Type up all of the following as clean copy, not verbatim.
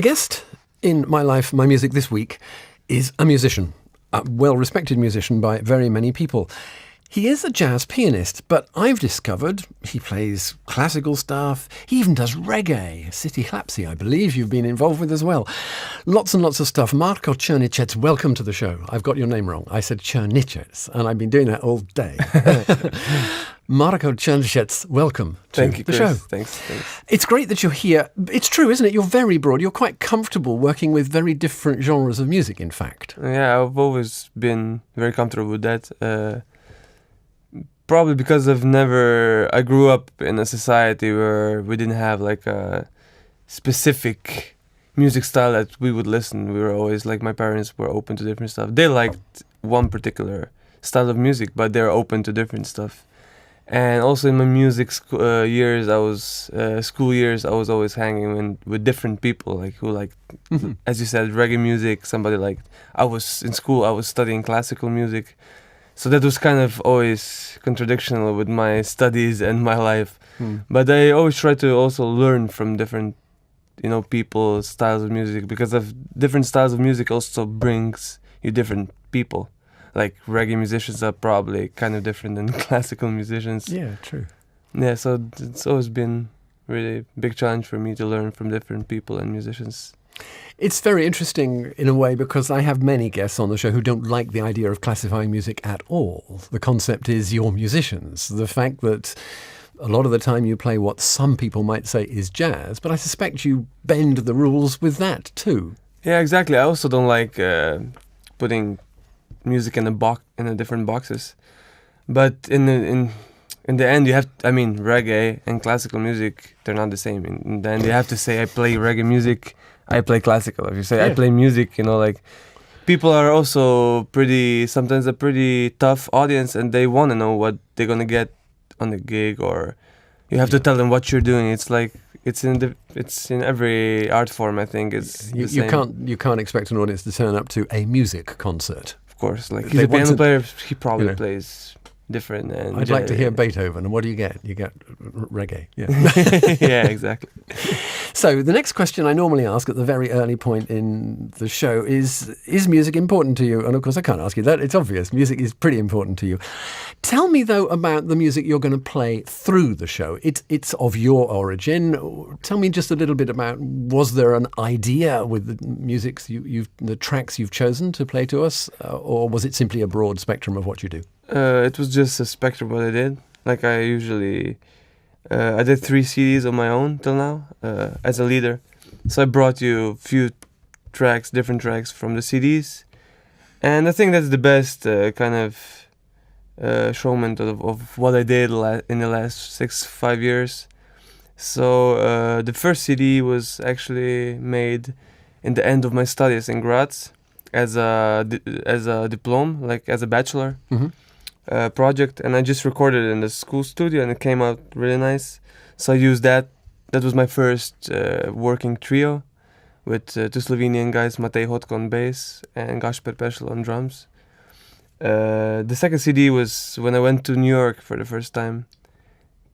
The guest in My Life, My Music this week is a musician, a well-respected musician by very many people. He is a jazz pianist, but I've discovered he plays classical stuff. He even does reggae. City Hlapsi, I believe you've been involved with as well. Lots and lots of stuff. Marko Črnčec, welcome to the show. I've got your name wrong. I said Črnčec, and I've been doing that all day. Marko Črnčec, welcome to the show. Thanks. It's great that you're here. It's true, isn't it? You're very broad. You're quite comfortable working with very different genres of music, in fact. Yeah, I've always been very comfortable with that. Probably because I grew up in a society where we didn't have like a specific music style that we would listen. We were always like, my parents were open to different stuff. They liked one particular style of music, but they're open to different stuff. And also in my music years, I was always hanging with different people, like who liked, as you said, reggae music. Somebody liked. In school, I was studying classical music. So that was kind of always contradictional with my studies and my life. But I always try to also learn from different, people, styles of music, because of different styles of music also brings you different people. Like reggae musicians are probably kind of different than classical musicians. Yeah, true. Yeah, so it's always been really a big challenge for me to learn from different people and musicians. It's very interesting in a way because I have many guests on the show who don't like the idea of classifying music at all. The concept is you're musicians. The fact that a lot of the time you play what some people might say is jazz, but I suspect you bend the rules with that too. Yeah, exactly. I also don't like putting music in a different boxes. But in the end, you have. Reggae and classical music, they're not the same. In the end, you have to say, I play reggae music. I play classical. If you say I play music, people are also sometimes a pretty tough audience, and they want to know what they're gonna get on the gig, or you have to tell them what you're doing. It's like it's in every art form. I think you can't expect an audience to turn up to a music concert. Of course, like he's a piano player, he probably plays different. And I'd like to hear Beethoven, and what do you get? You get reggae. Yeah, yeah, exactly. So the next question I normally ask at the very early point in the show is music important to you? And of course I can't ask you that. It's obvious. Music is pretty important to you. Tell me though about the music you're going to play through the show. It's of your origin. Tell me just a little bit about, was there an idea with the music the tracks you've chosen to play to us, or was it simply a broad spectrum of what you do? It was just a spectrum what I did. Like I usually, I did 3 CDs on my own till now, as a leader. So I brought you a few different tracks from the CDs. And I think that's the best kind of showman of what I did in the last 5 years. So the first CD was actually made in the end of my studies in Graz as a diploma, like as a bachelor. Project, and I just recorded it in the school studio, and it came out really nice. So I used that. That was my first working trio with 2 Slovenian guys, Matej Hotko on bass and Gašper Pešel on drums. The second CD was when I went to New York for the first time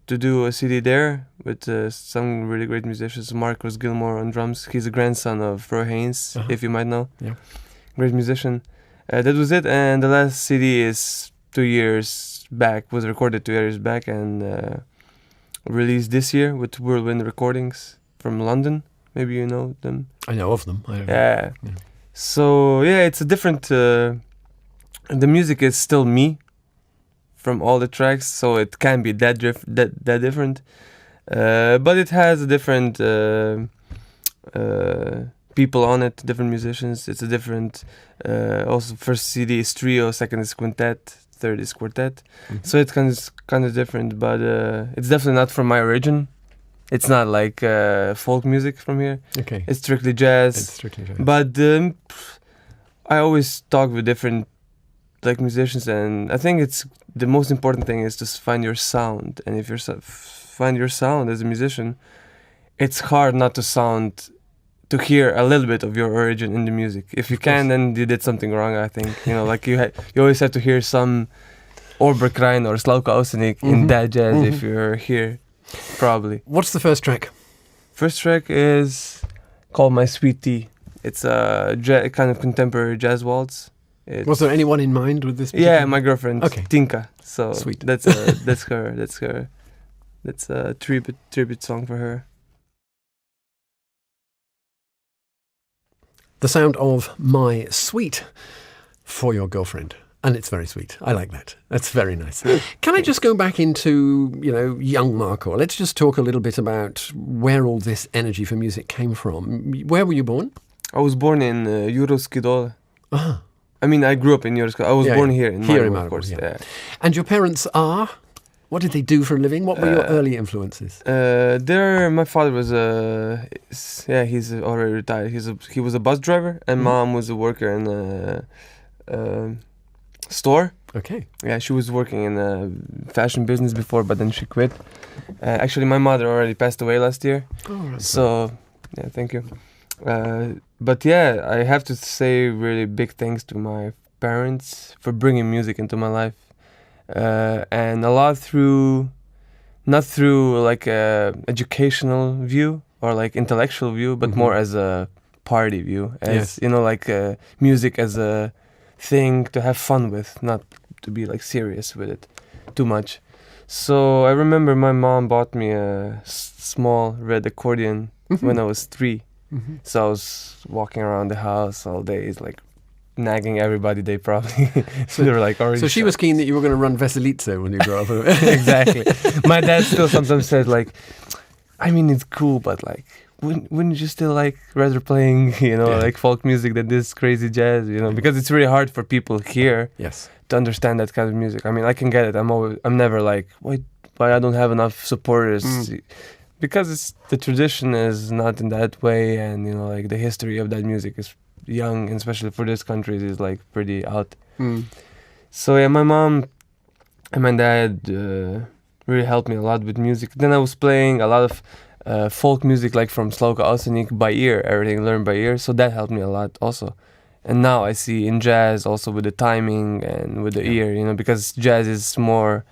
to do a CD there with some really great musicians. Marcus Gilmore on drums. He's a grandson of Roy Haynes, if you might know. Yeah, great musician. That was it, and the last CD is was recorded 2 years back and released this year with Whirlwind Recordings from London. Maybe you know them. I know of them. Yeah. So it's a different. The music is still me from all the tracks, so it can be that different. But it has a different people on it, different musicians. It's a different. Also, first CD is trio, second is quintet, third is quartet. So it's kind of different, but it's definitely not from my origin. It's not like folk music from here. Okay. It's strictly jazz. But I always talk with different musicians, and I think it's the most important thing is to find your sound. And if you find your sound as a musician, it's hard not to hear a little bit of your origin in the music. If you can, then you did something wrong, I think. You always have to hear some Oberkrein or Slavko Ausenik in that jazz if you're here, probably. What's the first track? First track is called My Sweet Tea. It's a kind of contemporary jazz waltz. Was there anyone in mind with this? Yeah, my girlfriend, Tinka. So sweet. That's her. That's a tribute song for her. The sound of My Sweet for your girlfriend. And it's very sweet. I like that. That's very nice. Can I just go back into, young Marko? Let's just talk a little bit about where all this energy for music came from. Where were you born? I was born in Jurovský. Ah. I mean, I grew up in Jurovský. I was born here in Maribor, of course. Yeah. And your parents are? What did they do for a living? What were your early influences? My father was he's already retired. He was a bus driver, and mom was a worker in a store. Okay. Yeah, she was working in a fashion business before, but then she quit. Actually, my mother already passed away last year. Oh, right. So, yeah, thank you. But yeah, I have to say really big thanks to my parents for bringing music into my life. And a lot not through like a educational view or like intellectual view, but more as a party view, as music as a thing to have fun with, not to be like serious with it too much. So I remember my mom bought me a small red accordion when I was 3. So I was walking around the house all day, like nagging everybody. They probably so they were like already. So she was keen that you were going to run Veselice when you grow up. Exactly. My dad still sometimes says like, I mean it's cool, but like wouldn't you still like rather playing like folk music than this crazy jazz? Because it's really hard for people here to understand that kind of music. I mean I can get it. I'm never like why I don't have enough supporters. Because the tradition is not in that way, and like the history of that music is young, and especially for this country, is like pretty out. So yeah, my mom and my dad really helped me a lot with music. Then I was playing a lot of folk music, like from Sloka Osenik by ear, everything learned by ear. So that helped me a lot also. And now I see in jazz also with the timing and with the ear, because jazz is more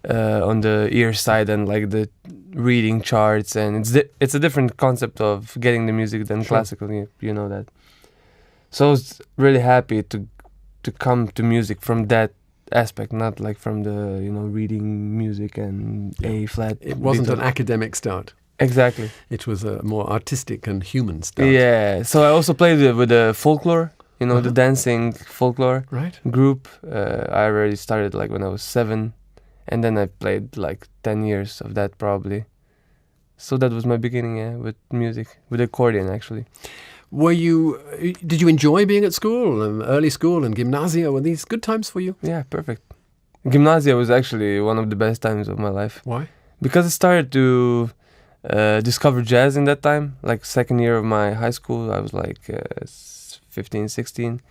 on the ear side and like the reading charts, and it's a different concept of getting the music than classical, that. So I was really happy to come to music from that aspect, not like from the reading music and A flat. It wasn't an academic start. Exactly. It was a more artistic and human start. Yeah. So I also played with the folklore, the dancing folklore group. I already started like when I was 7. And then I played like 10 years of that probably. So that was my beginning, with music, with accordion actually. Did you enjoy being at school, early school and gymnasia? Were these good times for you? Yeah, perfect. Gymnasia was actually one of the best times of my life. Why? Because I started to discover jazz in that time. Like second year of my high school, I was like 15, 16.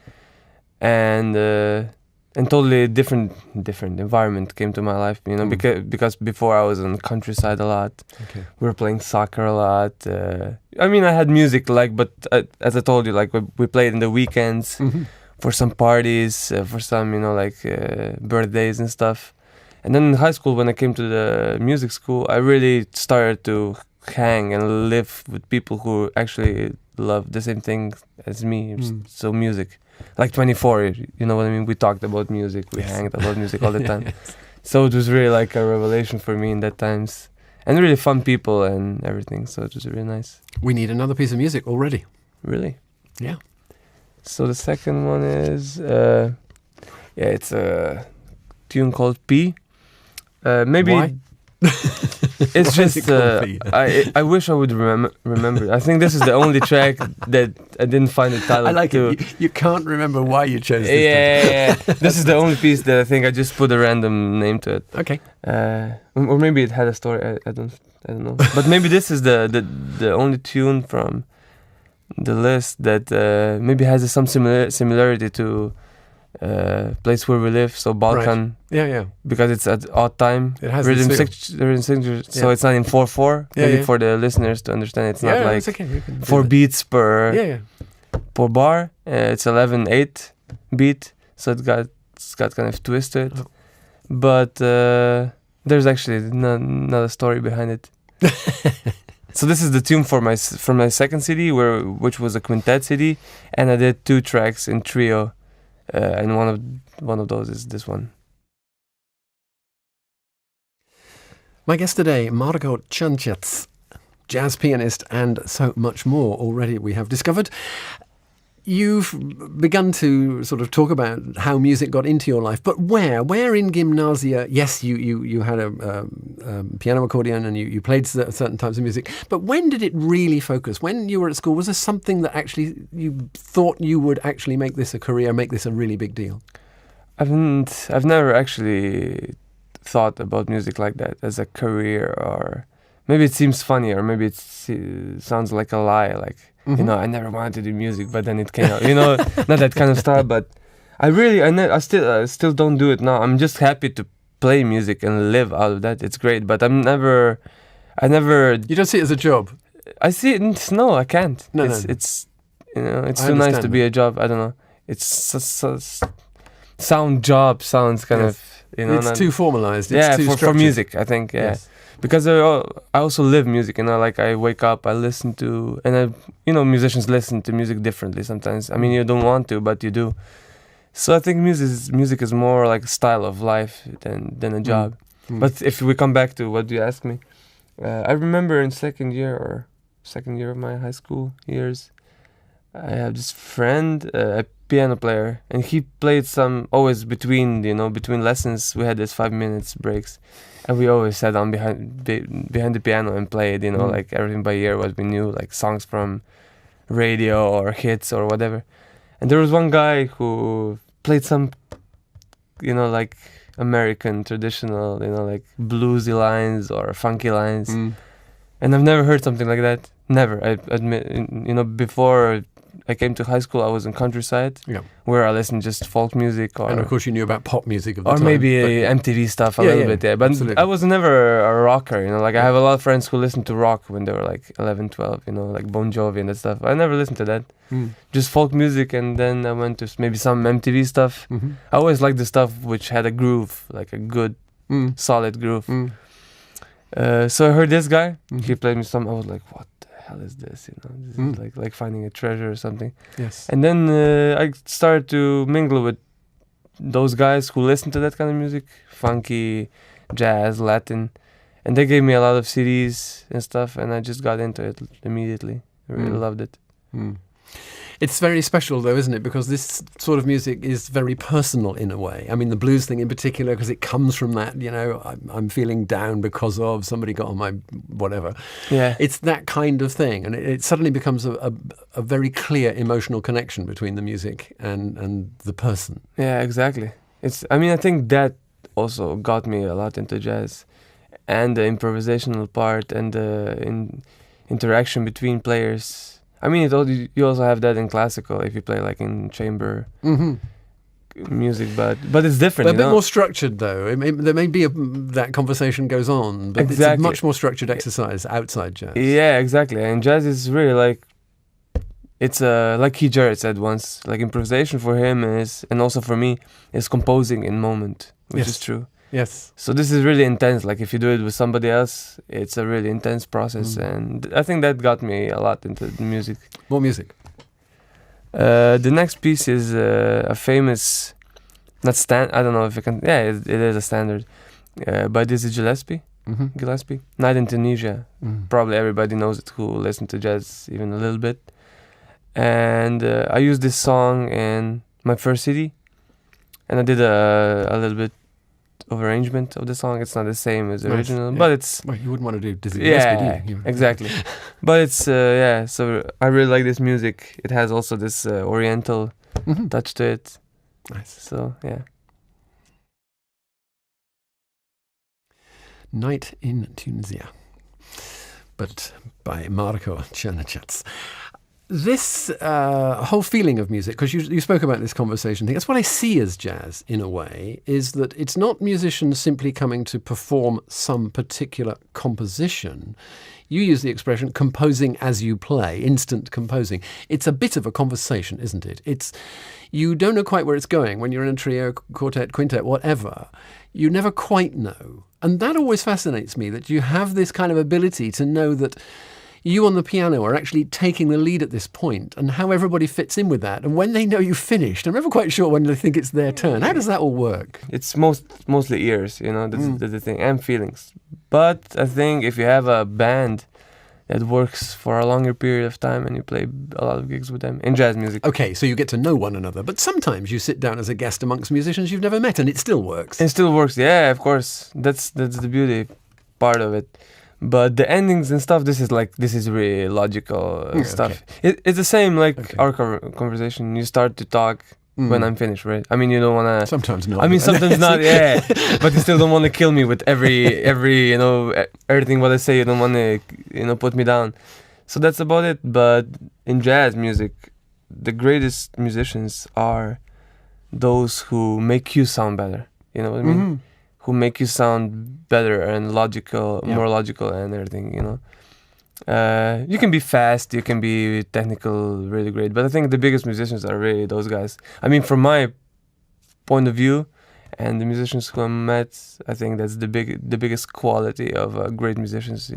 And totally different environment came to my life, because before I was in the countryside a lot. Okay. We were playing soccer a lot. I mean, I had music, but as I told you, like we played in the weekends for some parties, for some, birthdays and stuff. And then in high school, when I came to the music school, I really started to hang and live with people who actually love the same thing as me, so music. Like 24, you know what I mean? We talked about music, we hanged about music all the time. So it was really like a revelation for me in that times. And really fun people and everything, so it was really nice. We need another piece of music already. Really? Yeah. So the second one is, it's a tune called P. Maybe... Why? It's just I wish I would remember. I think this is the only track that I didn't find the title. I like it. You can't remember why you chose this. Yeah. This is the only piece that I think I just put a random name to it. Okay. Or maybe it had a story. I don't know. But maybe this is the only tune from the list that maybe has some similarity to place where we live, so Balkan. Right. Yeah. Because it's at odd time. It has rhythm signature, so it's not in 4/4. Maybe for the listeners to understand, it's not like it's okay. 4 beats per bar. It's 11/8 beat, so it's got kind of twist to it. Oh. But there's actually not a story behind it. So this is the tune for my second CD, which was a quintet CD, and I did 2 tracks in trio, and one of those is this one. My guest today, Marko Črnčec, jazz pianist and so much more already we have discovered. You've begun to sort of talk about how music got into your life, but where in gymnasia? Yes, you had a piano accordion and you played certain types of music, but when did it really focus? When you were at school, was there something that actually you thought you would actually make this a career, make this a really big deal? I've never actually thought about music like that as a career, or maybe it seems funny, or maybe it sounds like a lie, like, you know, I never wanted to do music, but then it came out, you know, not that kind of stuff. But I still don't do it now. I'm just happy to play music and live out of that. It's great, but I never. You don't see it as a job? I see it. No, I can't. It's you know, it's too nice to be a job. I don't know. It's job sounds kind of, you know. It's too formalized. It's too for music, I think. Yeah. Yes. Because I also live music, you know, like I wake up, I listen to, and musicians listen to music differently sometimes. I mean, you don't want to, but you do. So I think music is more like a style of life than a job. But if we come back to what you asked me, I remember in second year of my high school years, I have this friend, a piano player, and he played always between lessons. We had this 5 minutes breaks. And we always sat down behind the piano and played, you know, like everything by ear, what we knew, like songs from radio or hits or whatever. And there was one guy who played some, you know, like American traditional, you know, like bluesy lines or funky lines. And I've never heard something like that. Never. I admit, you know, before I came to high school, I was in countryside, where I listened just folk music, and of course you knew about pop music of the time, time, maybe MTV stuff a little bit. Yeah, but absolutely. I was never a rocker, you know. Like I have a lot of friends who listened to rock when they were like 11, 12, you know, like Bon Jovi and that stuff. I never listened to that. Just folk music, and then I went to maybe some MTV stuff. I always liked the stuff which had a groove, like a good, solid groove. So I heard this guy. He played me some. I was like, what? Hell is this, you know, this is like finding a treasure or something. Yes. And then I started to mingle with those guys who listen to that kind of music, funky, jazz, Latin, and they gave me a lot of CDs and stuff, and I just got into it immediately. I really loved it. It's very special, though, isn't it? Because this sort of music is very personal in a way. I mean, the blues thing in particular, because it comes from that, you know, I'm feeling down because of somebody got on my whatever. Yeah. It's that kind of thing. And it suddenly becomes a very clear emotional connection between the music and the person. Yeah, exactly. I think that also got me a lot into jazz, and the improvisational part and the interaction between players. I mean, you also have that in classical if you play like in chamber music, but it's different. But a bit more structured, though. There may be that conversation goes on, but it's a much more structured exercise outside jazz. Yeah, exactly. And jazz is really like, it's like Keith Jarrett said once, like improvisation for him is, and also for me, is composing in moment, which is true. Yes. So this is really intense. Like if you do it with somebody else, it's a really intense process, and I think that got me a lot into the music. More music. The next piece is a famous, I don't know if you can. Yeah, it is a standard. But this is Gillespie. Gillespie. Night in Tunisia. Probably everybody knows it who listen to jazz even a little bit. And I used this song in my first CD, and I did a little bit of arrangement of the song. It's not the same as the original, but it's... Well, you wouldn't want to do Dizzy Gillespie, do you? Exactly. But it's, so I really like this music. It has also this oriental touch to it. Nice. So, yeah. Night in Tunisia, but by Marko Črnčec. This whole feeling of music, because you spoke about this conversation thing, that's what I see as jazz in a way, is that it's not musicians simply coming to perform some particular composition. You use the expression composing as you play, instant composing. It's a bit of a conversation, isn't it? You don't know quite where it's going when you're in a trio, quartet, quintet, whatever. You never quite know. And that always fascinates me, that you have this kind of ability to know that you on the piano are actually taking the lead at this point, and how everybody fits in with that, and when they know you've finished. I'm never quite sure when they think it's their turn. How does that all work? It's mostly ears, you know, that's the thing, and feelings. But I think if you have a band that works for a longer period of time and you play a lot of gigs with them in jazz music. Okay, so you get to know one another, but sometimes you sit down as a guest amongst musicians you've never met and it still works. It still works, yeah, of course. That's the beauty part of it. But the endings and stuff, this is really logical stuff. Okay. It's the same our conversation. You start to talk when I'm finished, right? I mean, you don't want to... Sometimes not. I mean, sometimes not, yeah. But you still don't want to kill me with every everything what I say. You don't want to, put me down. So that's about it. But in jazz music, the greatest musicians are those who make you sound better. You know what I mean? Mm-hmm. Who make you sound better and logical, more logical and everything, You can be fast, you can be technical, really great, but I think the biggest musicians are really those guys. I mean, from my point of view, and the musicians who I met, I think that's the biggest quality of great musicians,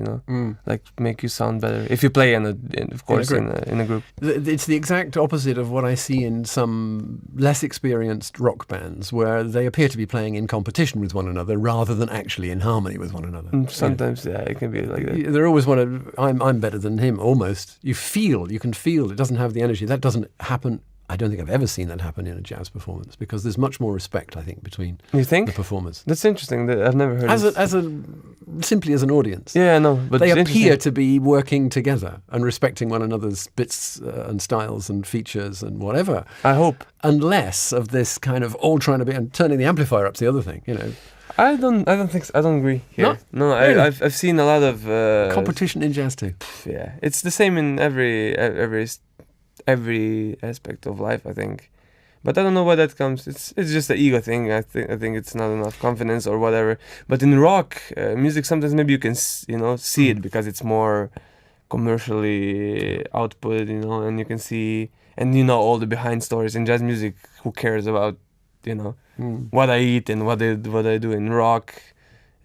like make you sound better. If you play in a group. It's the exact opposite of what I see in some less experienced rock bands, where they appear to be playing in competition with one another rather than actually in harmony with one another. Sometimes, it can be like that. They're always I'm better than him, almost. You can feel it doesn't have the energy. That doesn't happen. I don't think I've ever seen that happen in a jazz performance, because there's much more respect, I think, between the performers. That's interesting. I've never heard simply as an audience. Yeah, no, but they appear to be working together and respecting one another's bits and styles and features and whatever. I hope. And less of this kind of all trying to be and turning the amplifier up's the other thing, I don't think so. I don't agree here. No, really? I've seen a lot of competition in jazz too. Yeah, it's the same in every aspect of life, I think, but I don't know where that comes. It's just an ego thing. I think it's not enough confidence or whatever. But in rock music, sometimes maybe you can see it because it's more commercially output, and you can see and all the behind stories. In jazz music, who cares about what I eat and what I do? In rock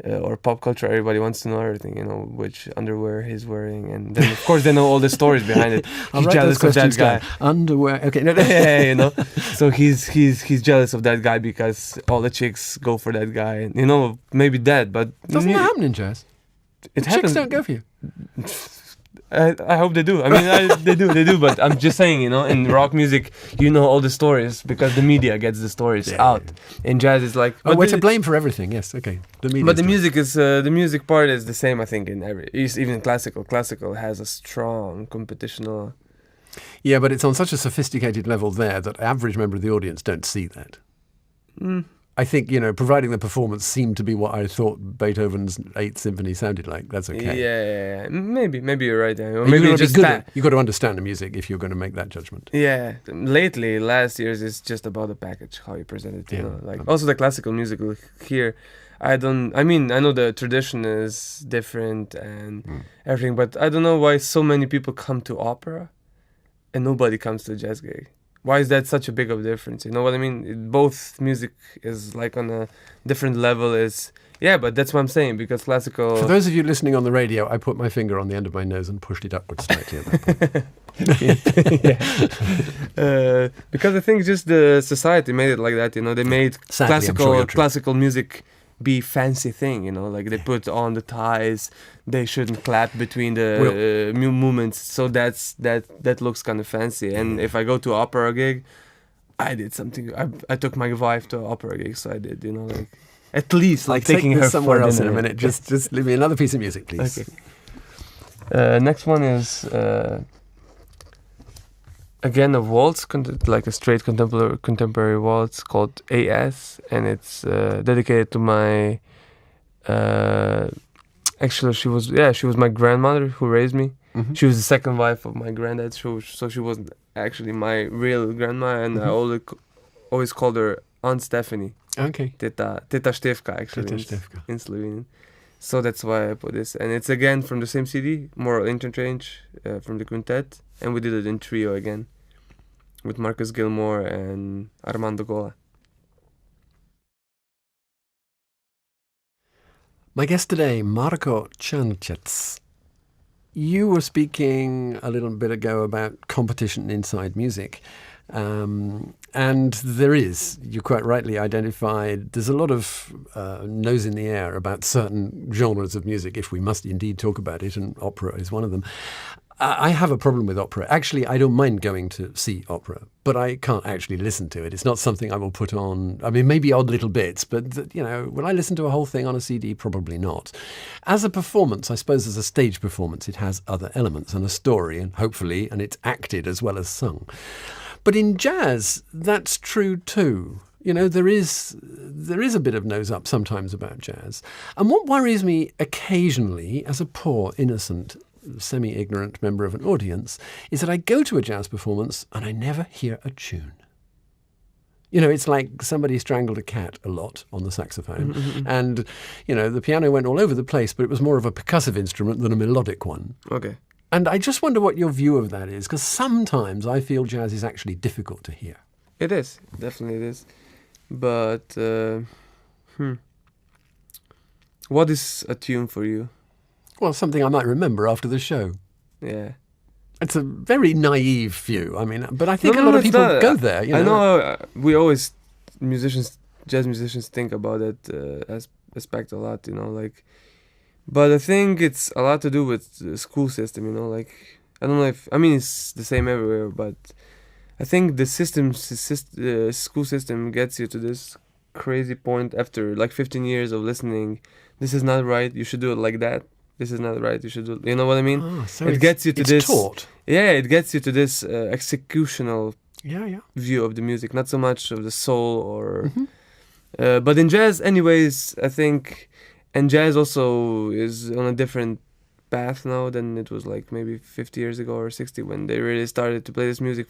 or pop culture, everybody wants to know everything, which underwear he's wearing, and then of course they know all the stories behind it. He's jealous of that guy. Underwear, okay, yeah, so he's jealous of that guy because all the chicks go for that guy, maybe that, but doesn't that happen in jazz? Chicks don't go for you. I hope they do. I mean, they do. But I'm just saying, in rock music, all the stories because the media gets the stories out. Yeah. In jazz, it's like we're to blame for everything. Yes, okay. The media. But the music part is the same. I think even classical. Classical has a strong competitional. Yeah, but it's on such a sophisticated level there that average member of the audience don't see that. I think, providing the performance seemed to be what I thought Beethoven's 8th Symphony sounded like. That's okay. Yeah. Maybe you're right. Or maybe you've got to understand the music if you're going to make that judgment. Yeah. Lately, last year's is just about the package, how you present it. Also the classical music here. I know the tradition is different and everything, but I don't know why so many people come to opera and nobody comes to a jazz gig. Why is that such a big of a difference? You know what I mean? Both music is on a different level. But that's what I'm saying, because classical... For those of you listening on the radio, I put my finger on the end of my nose and pushed it upwards slightly at that point. Because I think just the society made it like that, They made classical music be fancy thing, they put on the ties, they shouldn't clap between the movements, so that looks kind of fancy. And if I go to an opera gig, I did something. I took my wife to an opera gig, so I did, at least taking her somewhere else in a minute. Just leave me another piece of music, please. Okay. Next one is again a waltz, a straight contemporary waltz called AS, and it's dedicated to my. Actually, she was my grandmother who raised me. Mm-hmm. She was the second wife of my granddad, so she wasn't actually my real grandma, and I always called her Aunt Stephanie. Okay. Teta Štefka, actually, in Slovenian. So that's why I put this, and it's again from the same CD, Moral Interchange, from the quintet, and we did it in trio again, with Marcus Gilmore and Armando Gola. My guest today, Marko Črnčec. You were speaking a little bit ago about competition inside music. And there is, you quite rightly identified, there's a lot of nose in the air about certain genres of music, if we must indeed talk about it, and opera is one of them. I have a problem with opera. Actually, I don't mind going to see opera, but I can't actually listen to it. It's not something I will put on. I mean, maybe odd little bits, but, will I listen to a whole thing on a CD? Probably not. As a performance, I suppose as a stage performance, it has other elements and a story, and hopefully, and it's acted as well as sung. But in jazz, that's true too. There is a bit of nose up sometimes about jazz. And what worries me occasionally, as a poor, innocent, semi-ignorant member of an audience, is that I go to a jazz performance and I never hear a tune. It's like somebody strangled a cat a lot on the saxophone. Mm-hmm. And, the piano went all over the place, but it was more of a percussive instrument than a melodic one. Okay. And I just wonder what your view of that is, because sometimes I feel jazz is actually difficult to hear. It is. Definitely it is. But, what is a tune for you? Well, something I might remember after the show. Yeah. It's a very naive view. I mean, but I think a lot of people go there. I know we always, jazz musicians think about that aspect a lot, But I think it's a lot to do with the school system, I don't know it's the same everywhere, but I think the school system gets you to this crazy point after 15 years of listening. This is not right, you should do it like that. This is not right, you should do it. You know what I mean? Oh, so it gets you to this. Taught. Yeah, it gets you to this executional view of the music, not so much of the soul or. Mm-hmm. But in jazz, anyways, I think. And jazz also is on a different path now than it was maybe 50 years ago or 60 when they really started to play this music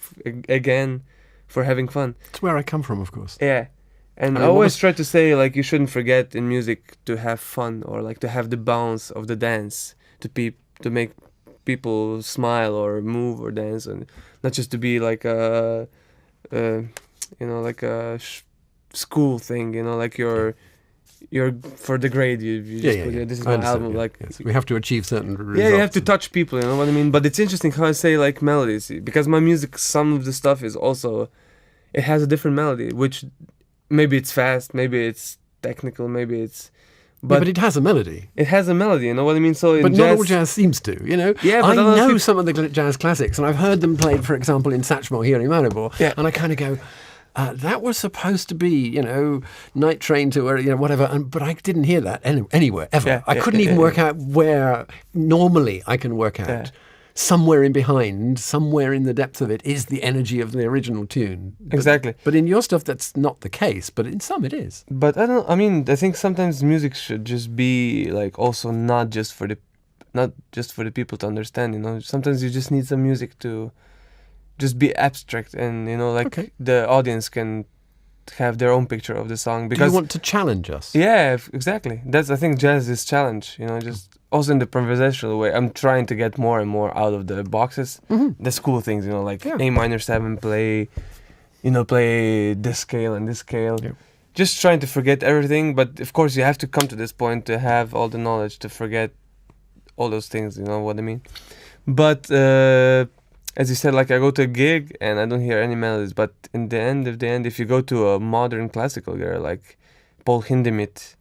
again for having fun. It's where I come from, of course. Yeah. And I always try to say you shouldn't forget in music to have fun or to have the bounce of the dance to make people smile or move or dance, and not just to be a school thing, you're for the grade. This is my album. Yes. We have to achieve certain results. Yeah, you have to touch people. You know what I mean? But it's interesting how I say melodies, because my music, some of the stuff is also, it has a different melody, which maybe it's fast, maybe it's technical, maybe it's. But it has a melody. It has a melody. You know what I mean? So, but not all jazz seems to. Yeah, but I know some of the jazz classics, and I've heard them played, for example, in Satchmo here in Maribor, and I kind of go. That was supposed to be, Night Train to where, whatever, but I didn't hear that anywhere, ever. I couldn't even work out where normally I can work out. Yeah. Somewhere in behind, somewhere in the depth of it is the energy of the original tune. Exactly. But in your stuff, that's not the case, but in some it is. But I think sometimes music should just be also not just for the people to understand, Sometimes you just need some music to just be abstract, and the audience can have their own picture of the song. Because do you want to challenge us? Yeah, exactly. I think jazz is challenge. Just also in the improvisational way. I'm trying to get more and more out of the boxes, the school things. A minor 7, play this scale and this scale. Yeah. Just trying to forget everything, but of course you have to come to this point to have all the knowledge to forget all those things. You know what I mean? But. As you said, I go to a gig and I don't hear any melodies, but in the end, if you go to a modern classical girl like Paul Hindemith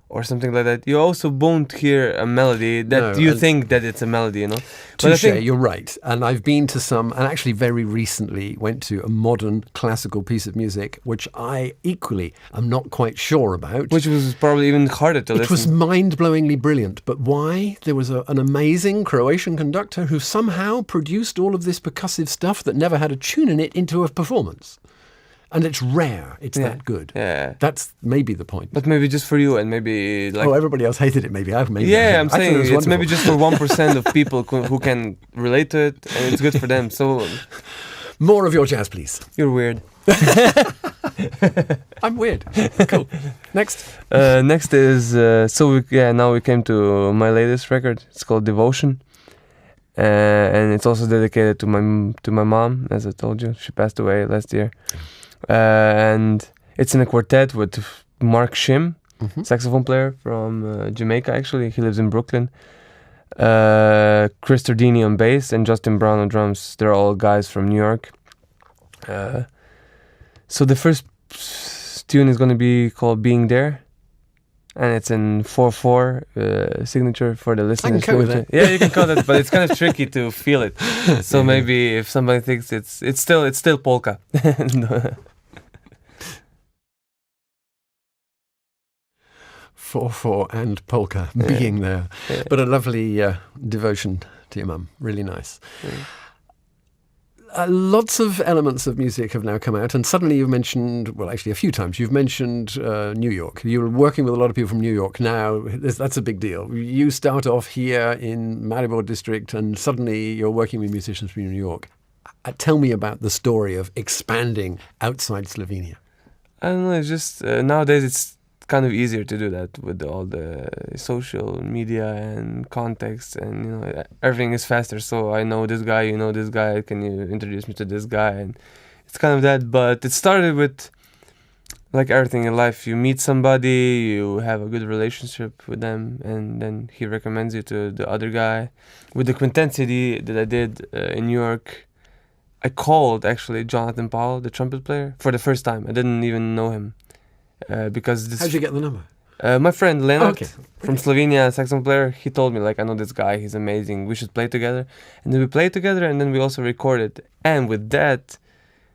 or something like that, you also won't hear a melody that you think that it's a melody, Touche, you're right. And I've been to some, and actually very recently went to a modern classical piece of music, which I equally am not quite sure about. Which was probably even harder to listen. It was mind-blowingly brilliant. But why? There was an amazing Croatian conductor who somehow produced all of this percussive stuff that never had a tune in it into a performance. And it's rare. It's that good. Yeah. That's maybe the point. But maybe just for you, and maybe everybody else hated it. Maybe I'm saying it's maybe just for 1% of people who can relate to it, and it's good for them. So more of your jazz, please. You're weird. I'm weird. Cool. Next. Next is now we came to my latest record. It's called Devotion. And it's also dedicated to my mom, as I told you. She passed away last year. And it's in a quartet with Mark Shim, saxophone player from Jamaica, actually. He lives in Brooklyn. Chris Tordini on bass, and Justin Brown on drums. They're all guys from New York. So the first tune is going to be called Being There, and it's in 4/4 signature for the listeners. I can code that. Yeah, you can code that, but it's kind of tricky to feel it. So maybe if somebody thinks it's still polka. 4/4 and polka, Being There. Yeah. But a lovely devotion to your mum. Really nice. Lots of elements of music have now come out, and suddenly you've mentioned, well, actually a few times, you've mentioned New York. You're working with a lot of people from New York now. That's a big deal. You start off here in Maribor district, and suddenly you're working with musicians from New York. Tell me about the story of expanding outside Slovenia. I don't know, it's just nowadays it's kind of easier to do that with all the social media and context, and you know, everything is faster. So I know this guy, you know this guy, can you introduce me to this guy? And it's kind of that. But it started with, like everything in life, you meet somebody, you have a good relationship with them, and then he recommends you to the other guy. With the Quintensity that I did in New York, I called actually Jonathan Powell, the trumpet player, for the first time. I didn't even know him. Because this How'd you get the number? my friend Leonard Okay. from Slovenia, saxophone player, he told me, like, I know this guy, he's amazing, we should play together. And then we played together, and then we also recorded. And with that,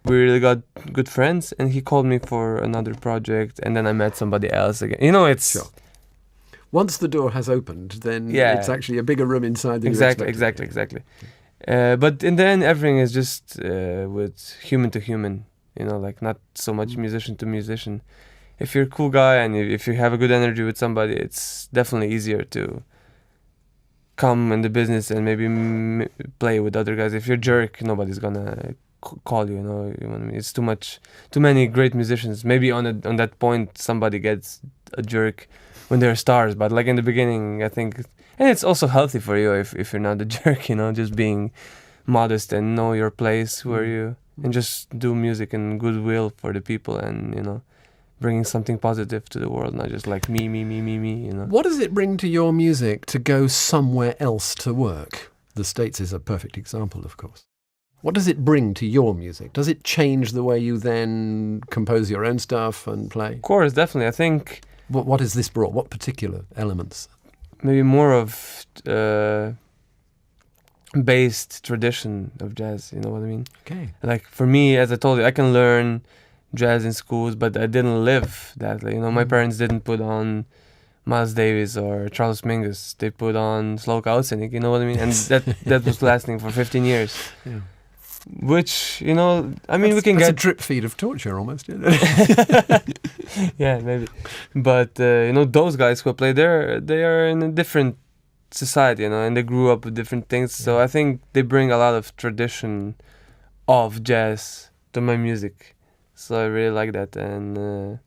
we really got good friends, and he called me for another project, and then I met somebody else again. You know, it's... Sure. Once the door has opened, then Yeah. it's actually a bigger room inside than Exactly, you expected. exactly. But in the end, everything is just with human to human, you know, like not so much musician to musician. If you're a cool guy and if you have a good energy with somebody, it's definitely easier to come in the business and maybe play with other guys. If you're a jerk, nobody's gonna call you, you know what I mean? It's too many great musicians. Maybe on that point, somebody gets a jerk when they're stars, but like in the beginning, I think, and it's also healthy for you if you're not a jerk, you know, just being modest and know your place where you, and just do music and goodwill for the people, and, you know, bringing something positive to the world, not just like me, you know. What does it bring to your music to go somewhere else to work? The States is a perfect example, of course. What does it bring to your music? Does it change the way you then compose your own stuff and play? Of course, definitely. I think What has this brought? What particular elements? maybe more of based tradition of jazz, you know what I mean? Okay. Like for me, as I told you, I can learn jazz in schools, but I didn't live that. Like, you know, my parents didn't put on Miles Davis or Charles Mingus. They put on Slowka Outstanding, you know what I mean? And that was lasting for 15 years. Yeah. Which, you know, I mean, That's, we can that's get... a drip feed of torture almost, isn't it? Yeah, maybe. But, you know, those guys who play there, they are in a different society, you know, and they grew up with different things. So I think they bring a lot of tradition of jazz to my music. So I really like that. And,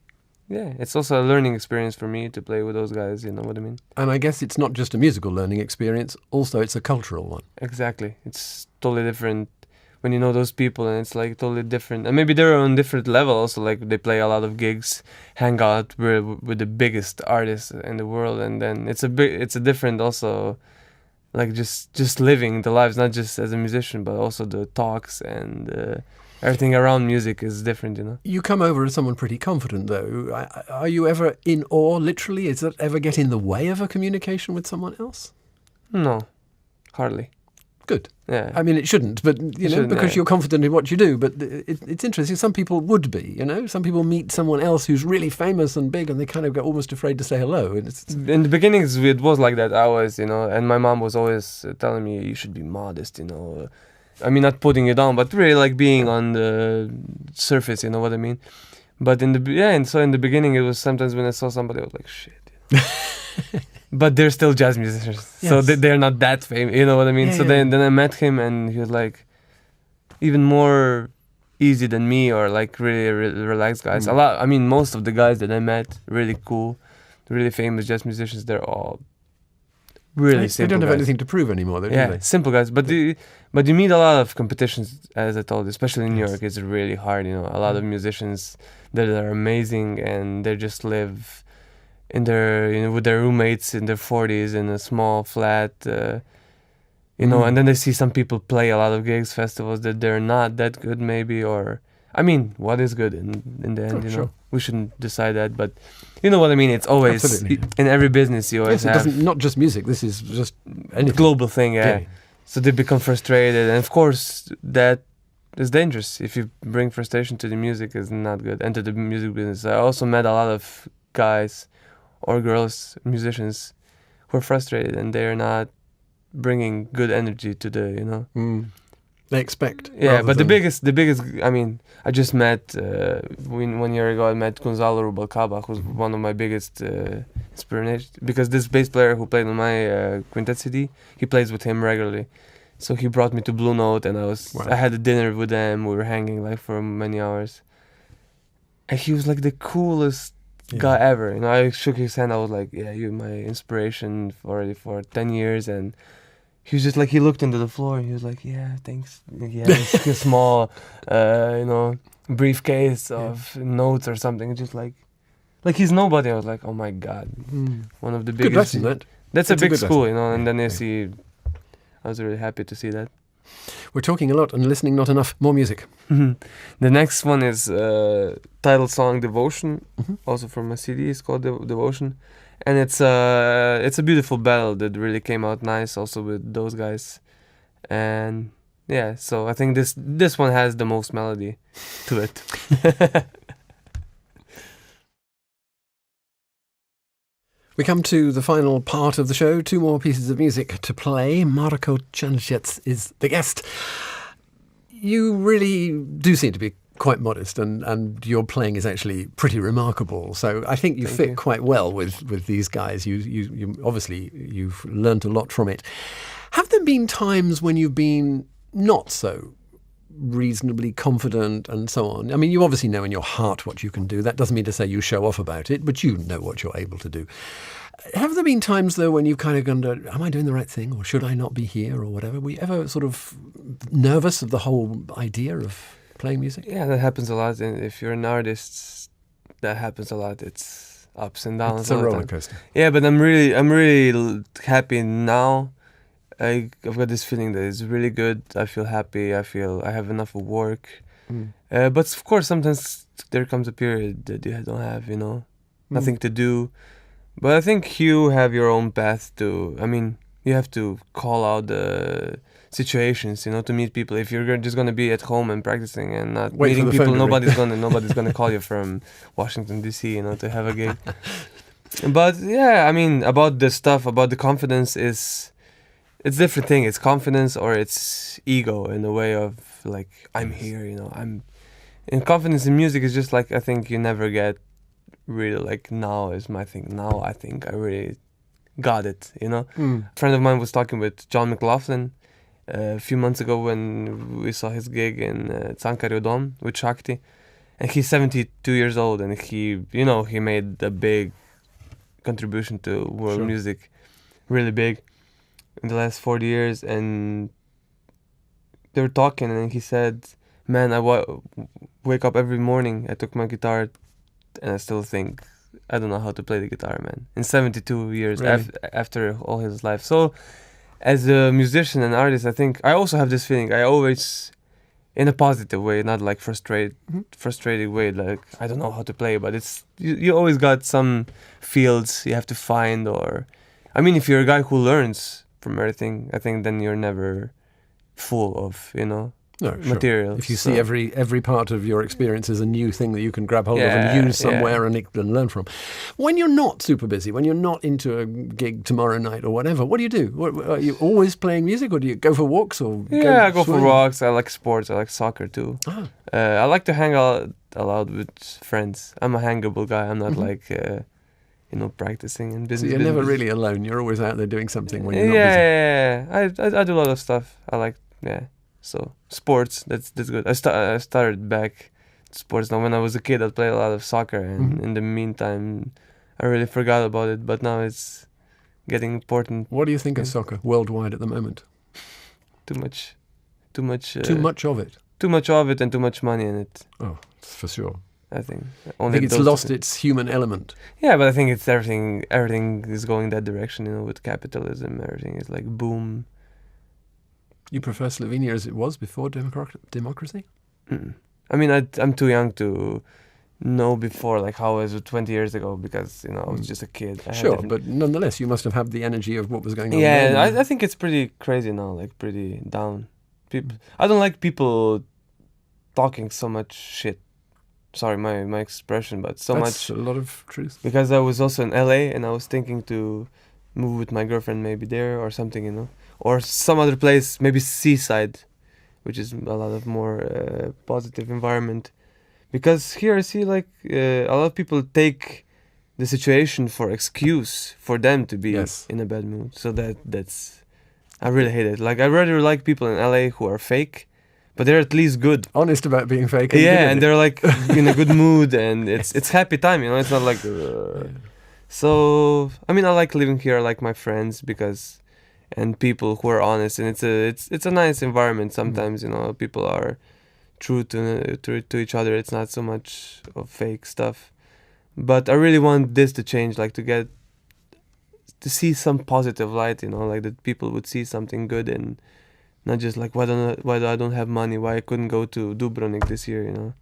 yeah, it's also a learning experience for me to play with those guys, you know what I mean? And I guess it's not just a musical learning experience, also it's a cultural one. Exactly. It's totally different when you know those people, and it's like totally different. And maybe they're on different level also, like they play a lot of gigs, hang out with the biggest artists in the world, and then it's a different also, like just living the lives, not just as a musician, but also the talks and everything around music is different, you know. You come over as someone pretty confident, though. Are you ever in awe, literally? Does that ever get in the way of a communication with someone else? No, hardly. Good. Yeah. I mean, it shouldn't, but, you know, shouldn't, because yeah. you're confident in what you do. But it's interesting. Some people would be, you know. Some people meet someone else who's really famous and big, and they kind of get almost afraid to say hello. And it's In the beginnings, it was like that. I was, you know, and my mom was always telling me, you should be modest, you know. I mean, not putting you down, but really like being on the surface, you know what I mean? But in the beginning, it was sometimes when I saw somebody, I was like, shit. You know? But they're still jazz musicians, so Yes. they're not that famous, you know what I mean? Yeah, So yeah. then I met him, and he was like even more easy than me, or like really relaxed guys. A lot. I mean, most of the guys that I met, really cool, really famous jazz musicians. They're all really they simple don't have guys. anything to prove anymore, though, do Yeah, they? simple guys. But you meet a lot of competitions, as I told you, especially in New Yes. York. It's really hard, you know. A lot of musicians that are amazing, and they just live in their, with their roommates in their 40s in a small flat, and then they see some people play a lot of gigs, festivals that they're not that good maybe, or I mean, what is good in the end, sure. We shouldn't decide that, but you know what I mean. It's always in every business you always have. Not just music. This is just anything. Global thing, yeah. So they become frustrated, and of course that is dangerous. If you bring frustration to the music, is not good. And to the music business, I also met a lot of guys or girls, musicians, who are frustrated and they're not bringing good energy to the, They expect. Yeah, but the biggest. I mean, I just met 1 year ago. I met Gonzalo Rubalcaba, who's one of my biggest inspiration, because this bass player who played on my quintet CD, he plays with him regularly. So he brought me to Blue Note, and I had a dinner with them. We were hanging like for many hours, and he was like the coolest guy ever. I shook his hand. I was like, "Yeah, you're my inspiration already for 10 years," and he was just like, he looked into the floor and he was like, "Yeah, thanks." He had a small, briefcase of notes or something. Just like he's nobody. I was like, "Oh my God." One of the biggest. Good lesson, that. That's a big school, lesson. And then you see, I was really happy to see that. We're talking a lot and listening not enough. More music. The next one is title song Devotion, also from a CD. It's called Devotion. And it's a beautiful ballad that really came out nice also with those guys. And yeah, so I think this one has the most melody to it. We come to the final part of the show. 2 more pieces of music to play. Marko Črnčec is the guest. You really do seem to be quite modest, and your playing is actually pretty remarkable. So I think you fit quite well with these guys. You obviously you've learned a lot from it. Have there been times when you've been not so reasonably confident and so on? I mean, you obviously know in your heart what you can do. That doesn't mean to say you show off about it, but you know what you're able to do. Have there been times, though, when you've kind of gone, am I doing the right thing, or should I not be here, or whatever? Were you ever sort of nervous of the whole idea of playing music? Yeah, that happens a lot. And if you're an artist, that happens a lot. It's ups and downs. It's a roller coaster. Yeah, but I'm really happy now. I've got this feeling that it's really good. I feel happy. I feel I have enough work. But of course, sometimes there comes a period that you don't have, nothing to do. But I think you have your own path to. I mean, you have to call out the situations, to meet people. If you're just gonna be at home and practicing and not meeting people, nobody's gonna call you from Washington DC, to have a gig. But yeah, I mean, about the stuff, about the confidence it's different thing. It's confidence or it's ego in a way of like, I'm here, I'm. And confidence in music is just like, I think you never get really like, now is my thing. Now I think I really got it, A friend of mine was talking with John McLaughlin a few months ago when we saw his gig in Tsankaryo Dom with Shakti, and he's 72 years old, and he made a big contribution to world music, really big, in the last 40 years. And they were talking, and he said, "Man, I wake up every morning, I took my guitar, and I still think, I don't know how to play the guitar, man." In 72 years, really? After all his life. So, as a musician and artist, I think I also have this feeling. I always, in a positive way, not like frustrated way, like I don't know how to play, but it's you always got some fields you have to find. Or, I mean, if you're a guy who learns from everything, I think then you're never full of material. If you see every part of your experience as a new thing that you can grab hold of and use somewhere and learn from. When you're not super busy, when you're not into a gig tomorrow night or whatever, what do you do? Are you always playing music, or do you go for walks? Or I go for walks. I like sports. I like soccer too. I like to hang out a lot with friends. I'm a hangable guy. I'm not like practicing and busy. So you're never really alone. You're always out there doing something when you're not busy. I do a lot of stuff. I like So sports, that's good. I started back sports now. When I was a kid, I played a lot of soccer, and in the meantime, I really forgot about it. But now it's getting important. What do you think of soccer worldwide at the moment? Too much. Too much of it. Too much of it, and too much money in it. Oh, for sure. I think. I think it's lost its human element. Yeah, but I think it's everything is going that direction, you know, with capitalism. Everything is like boom. You prefer Slovenia as it was before democracy? Mm-mm. I mean, I'm too young to know before, like how it was 20 years ago, because, you know, I was just a kid. Sure, but nonetheless, you must have had the energy of what was going on. Yeah, then. I think it's pretty crazy now, like pretty down. I don't like people talking so much shit. Sorry, my expression, but That's much. a lot of truth. Because I was also in LA and I was thinking to move with my girlfriend maybe there or something, you know, or some other place, maybe seaside, which is a lot of more positive environment. Because here I see like a lot of people take the situation for excuse for them to be in a bad mood. So that's I really hate it. Like I rather like people in LA who are fake, but they're at least good. Honest about being fake. Yeah, and they're like in a good mood, and it's happy time, you know. It's not like. So I mean, I like living here. I like my friends and people who are honest, and it's a nice environment. Sometimes you know people are true to each other. It's not so much of fake stuff. But I really want this to change, like to see some positive light, you know, like that people would see something good and not just like why do I don't have money, why I couldn't go to Dubrovnik this year, you know.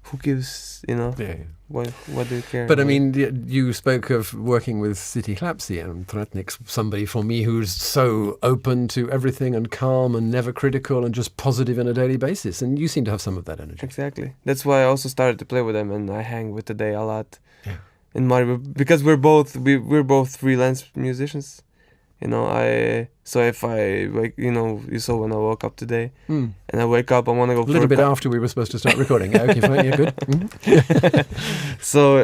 Who gives, you know? Yeah. What do you care? But I mean, you spoke of working with City Klapsi, and Tratnik's somebody for me who's so open to everything and calm and never critical and just positive on a daily basis. And you seem to have some of that energy. Exactly. That's why I also started to play with them, and I hang with Today a lot. Yeah. In Maribor, because we're both freelance musicians. You know, so if I like, you know, you saw when I woke up today, and I wake up, I want to go. A little bit after we were supposed to start recording. Yeah, okay, fine, yeah, good. Mm-hmm. So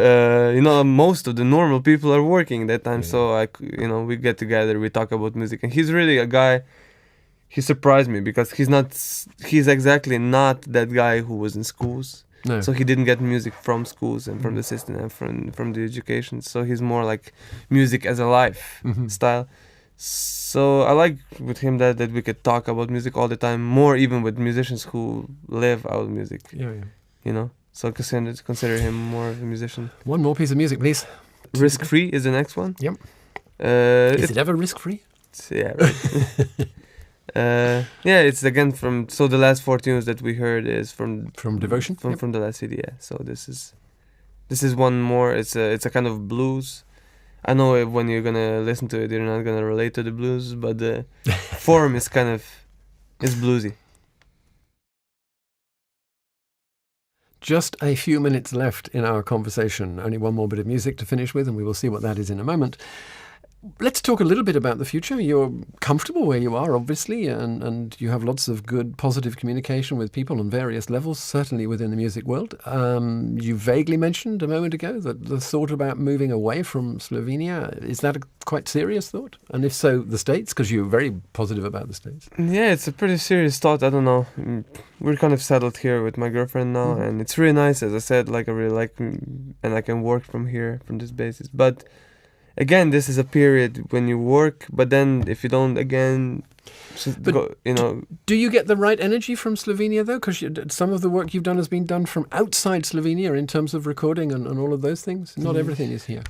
you know, most of the normal people are working that time. Yeah. So you know, we get together, we talk about music, and he's really a guy. He surprised me because he's exactly not that guy who was in schools. No. So he didn't get music from schools and from the system and from the education. So he's more like music as a life style. So I like with him that we could talk about music all the time, more even with musicians who live out of music. Yeah. You know, so consider him more of a musician. One more piece of music, please. Risk Free is the next one. Yep. Is it ever risk free? Yeah. Right. Yeah, it's again from. So the last 4 tunes that we heard is from Devotion. From the last CD. Yeah. So this is one more. It's a kind of blues. I know when you're gonna listen to it, you're not gonna relate to the blues, but the form is is bluesy. Just a few minutes left in our conversation. Only one more bit of music to finish with, and we will see what that is in a moment. Let's talk a little bit about the future. You're comfortable where you are, obviously, and you have lots of good, positive communication with people on various levels, certainly within the music world. You vaguely mentioned a moment ago that the thought about moving away from Slovenia, is that a quite serious thought? And if so, the States, because you're very positive about the States. Yeah, it's a pretty serious thought. I don't know. We're kind of settled here with my girlfriend now, and it's really nice, as I said, like I really like, and I can work from here, from this basis. But again, this is a period when you work, but then if you don't, again, you know. Do you get the right energy from Slovenia, though? Because some of the work you've done has been done from outside Slovenia in terms of recording and all of those things. Not everything is here.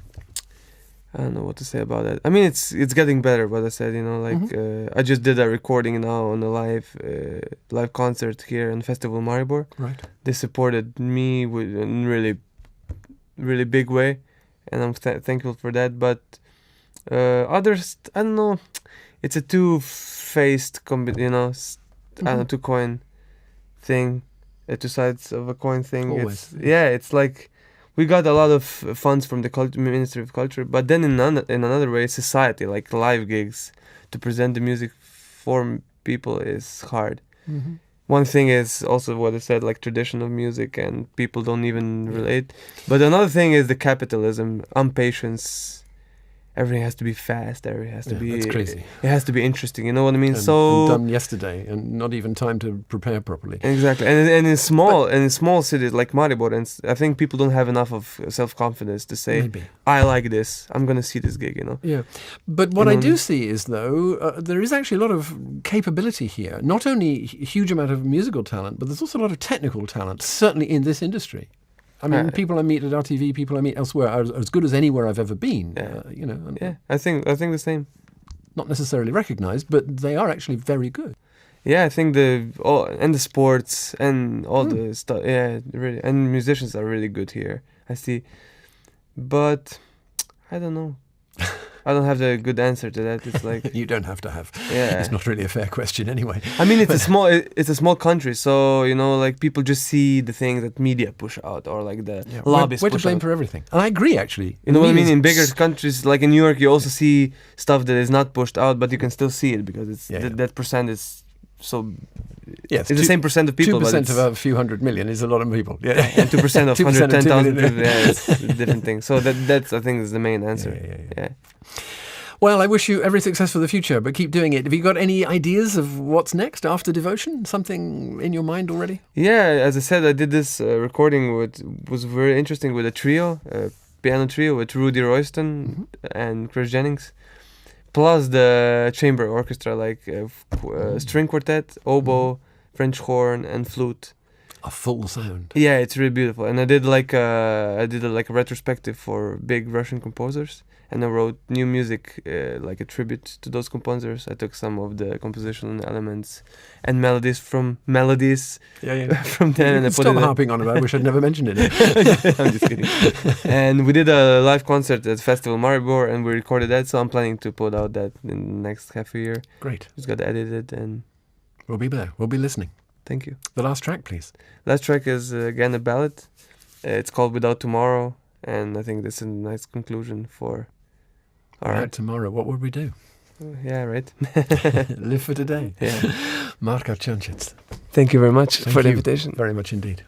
I don't know what to say about that. I mean, it's getting better, what I said, you know, like I just did a recording now on a live concert here in Festival Maribor. Right. They supported me in really, really big way. And I'm thankful for that. But others, I don't know. It's a two-faced, you know, I don't know, two-coin thing, two sides of a coin thing. Always. It's like we got a lot of funds from the Ministry of Culture, but then in another way, society, like live gigs, to present the music for people is hard. Mm-hmm. One thing is also what I said, like tradition of music, and people don't even relate. But another thing is the capitalism, impatience. Everything has to be fast. Everything has to be. That's crazy. It has to be interesting. You know what I mean? And done yesterday, and not even time to prepare properly. Exactly, and in small cities like Maribor, and I think people don't have enough of self-confidence to say, maybe, I like this. I'm gonna see this gig. You know. Yeah, but what I do see is though there is actually a lot of capability here. Not only a huge amount of musical talent, but there's also a lot of technical talent. Certainly in this industry. I mean, people I meet at RTV, people I meet elsewhere are as good as anywhere I've ever been. Yeah. I think the same. Not necessarily recognised, but they are actually very good. Yeah, I think the sports and all the stuff. Yeah, really, and musicians are really good here. I see, but I don't know. I don't have the good answer to that. It's like you don't have to have. Yeah, it's not really a fair question anyway. I mean, it's a small country, so like people just see the things that media push out or like the lobbyists. We're to blame for everything, and I agree actually. You know what I mean? In bigger countries like in New York, you also see stuff that is not pushed out, but you can still see it because it's that percent is. So it's the same percent of people. 2% of a few hundred million is a lot of people. Yeah, and 2% of 110,000 people. Yeah, it's a different thing. So that's I think is the main answer. Yeah. Well, I wish you every success for the future, but keep doing it. Have you got any ideas of what's next after Devotion? Something in your mind already? Yeah, as I said, I did this recording was very interesting with a trio, piano trio with Rudy Royston and Chris Jennings. Plus the chamber orchestra, like string quartet, oboe, French horn, and flute. A full sound. Yeah, it's really beautiful. And I did like a retrospective for big Russian composers, and I wrote new music, like a tribute to those composers. I took some of the compositional elements and melodies from them, and I put Stop harping on it. I wish I'd never mentioned it. I'm just kidding. And we did a live concert at Festival Maribor, and we recorded that. So I'm planning to put out that in the next half a year. Great. Just got edited, and we'll be there. We'll be listening. Thank you. The last track, please. Last track is again a ballad. It's called Without Tomorrow, and I think this is a nice conclusion for. Without tomorrow, what would we do? Yeah, right. Live for today. Yeah. Marko Črnčec. Thank you very much for the invitation. Very much indeed.